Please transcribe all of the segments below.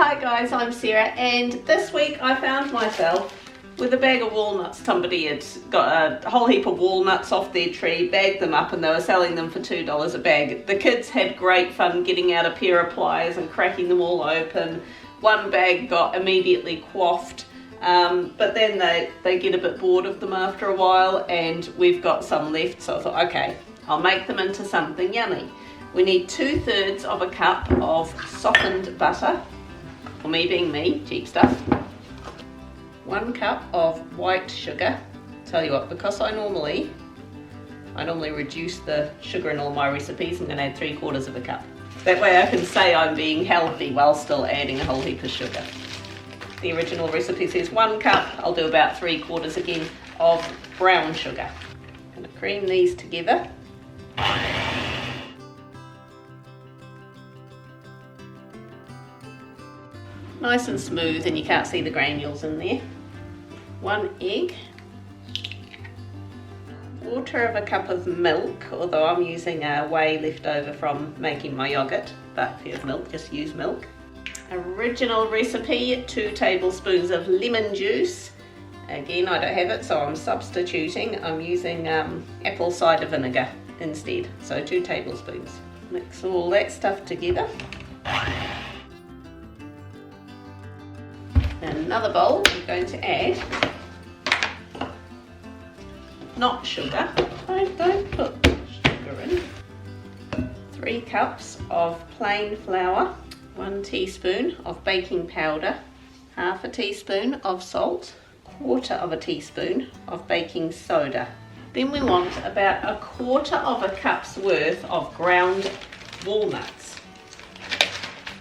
Hi guys, I'm Sarah, and this week I found myself with a bag of walnuts. Somebody had got a whole heap of walnuts off their tree, bagged them up, and they were selling them for $2 a bag. The kids had great fun getting out a pair of pliers and cracking them all open. One bag got immediately quaffed, but then they get a bit bored of them after a while, and we've got some left, so I thought, okay, I'll make them into something yummy. We need 2/3 of a cup of softened butter, or me being me, cheap stuff. 1 cup of white sugar. Tell you what, because I normally reduce the sugar in all my recipes, I'm going to add 3/4 of a cup. That way I can say I'm being healthy while still adding a whole heap of sugar. The original recipe says 1 cup, I'll do about 3/4 again of brown sugar. I'm going to cream these together. Nice and smooth, and you can't see the granules in there. 1 egg. 1/4 of a cup of milk, although I'm using whey left over from making my yogurt, but if you have milk, just use milk. Original recipe, 2 tablespoons of lemon juice. Again, I don't have it, so I'm substituting. I'm using apple cider vinegar instead, so 2 tablespoons. Mix all that stuff together. In another bowl, we're going to add, not sugar, don't put sugar in, 3 cups of plain flour, 1 teaspoon of baking powder, 1/2 teaspoon of salt, 1/4 teaspoon of baking soda. Then we want about 1/4 cup's worth of ground walnuts.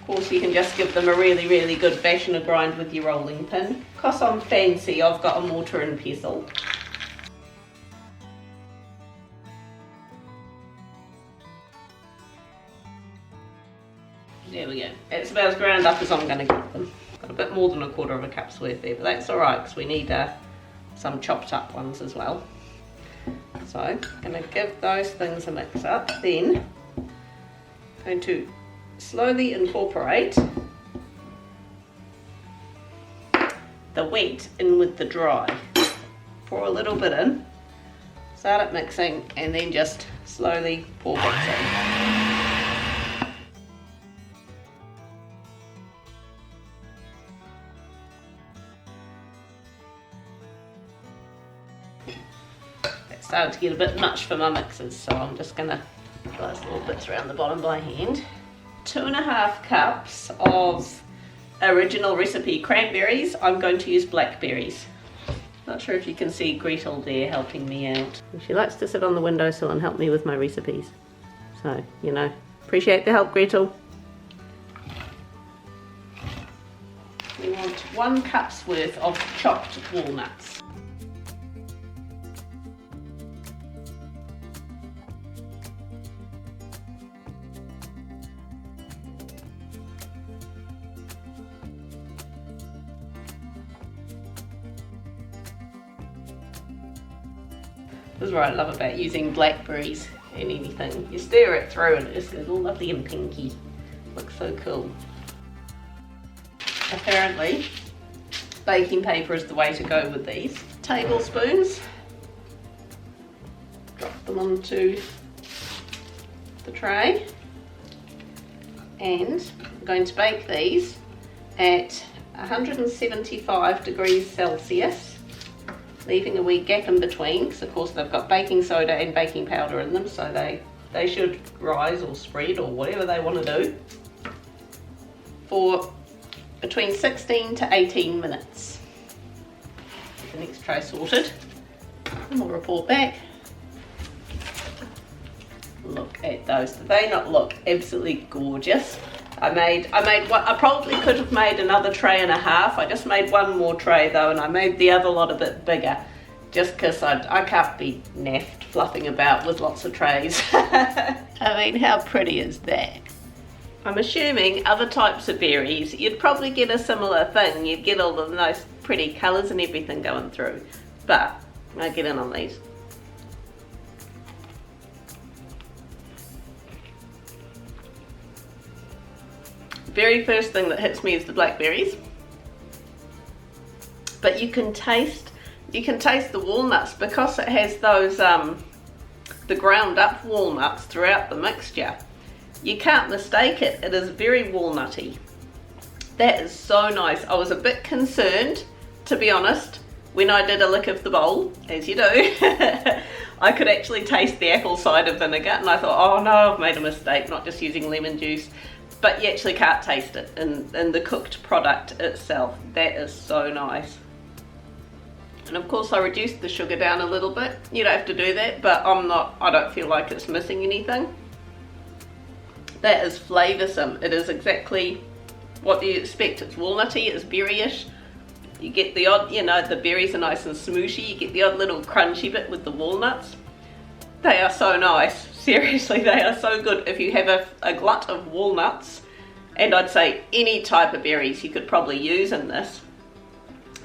Of course, you can just give them a really good bash and a grind with your rolling pin. Because I'm fancy, I've got a mortar and pestle. There we go. It's about as ground up as I'm going to get them. Got a bit more than 1/4 cup's worth there, but that's alright because we need some chopped up ones as well. So, I'm going to give those things a mix up. Then, I'm going to slowly incorporate the wet in with the dry. Pour a little bit in, start it mixing, and then just slowly pour bits in. That started to get a bit much for my mixers, so I'm just going to slice little bits around the bottom by hand. 2.5 cups of original recipe cranberries. I'm going to use blackberries. Not sure if you can see Gretel there helping me out. She likes to sit on the windowsill and help me with my recipes. So, you know, appreciate the help, Gretel. We want 1 cup's worth of chopped walnuts. This is what I love about using blackberries in anything. You stir it through and it just goes all lovely and pinky. Looks so cool. Apparently, baking paper is the way to go with these. Tablespoons. Drop them onto the tray. And I'm going to bake these at 175 degrees Celsius. Leaving a wee gap in between, because of course they've got baking soda and baking powder in them, so they should rise or spread or whatever they want to do, for between 16 to 18 minutes. Get the next tray sorted, and we'll report back. Look at those. Do they not look absolutely gorgeous? I probably could have made another tray and a half. I just made 1 more tray though, and I made the other lot a bit bigger, just because I can't be naffed fluffing about with lots of trays. I mean, how pretty is that? I'm assuming other types of berries, you'd probably get a similar thing. You'd get all the nice pretty colours and everything going through, but I get in on these. very first thing that hits me is the blackberries. But you can taste the walnuts because it has those the ground up walnuts throughout the mixture. You can't mistake it. It is very walnutty. That is so nice. I was a bit concerned, to be honest, when I did a lick of the bowl, as you do. I could actually taste the apple cider vinegar, and I thought, oh no, I've made a mistake not just using lemon juice. But you actually can't taste it in the cooked product itself. That is so nice. And of course I reduced the sugar down a little bit. You don't have to do that, but I don't feel like it's missing anything. That is flavoursome. It is exactly what you expect. It's walnutty, it's berryish. You get the odd, the berries are nice and smooshy. You get the odd little crunchy bit with the walnuts. They are so nice. Seriously, they are so good. If you have a glut of walnuts, and I'd say any type of berries you could probably use in this,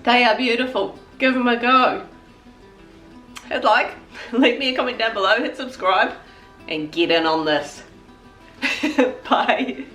they are beautiful. Give them a go. Hit like, leave me a comment down below, hit subscribe, and get in on this. Bye.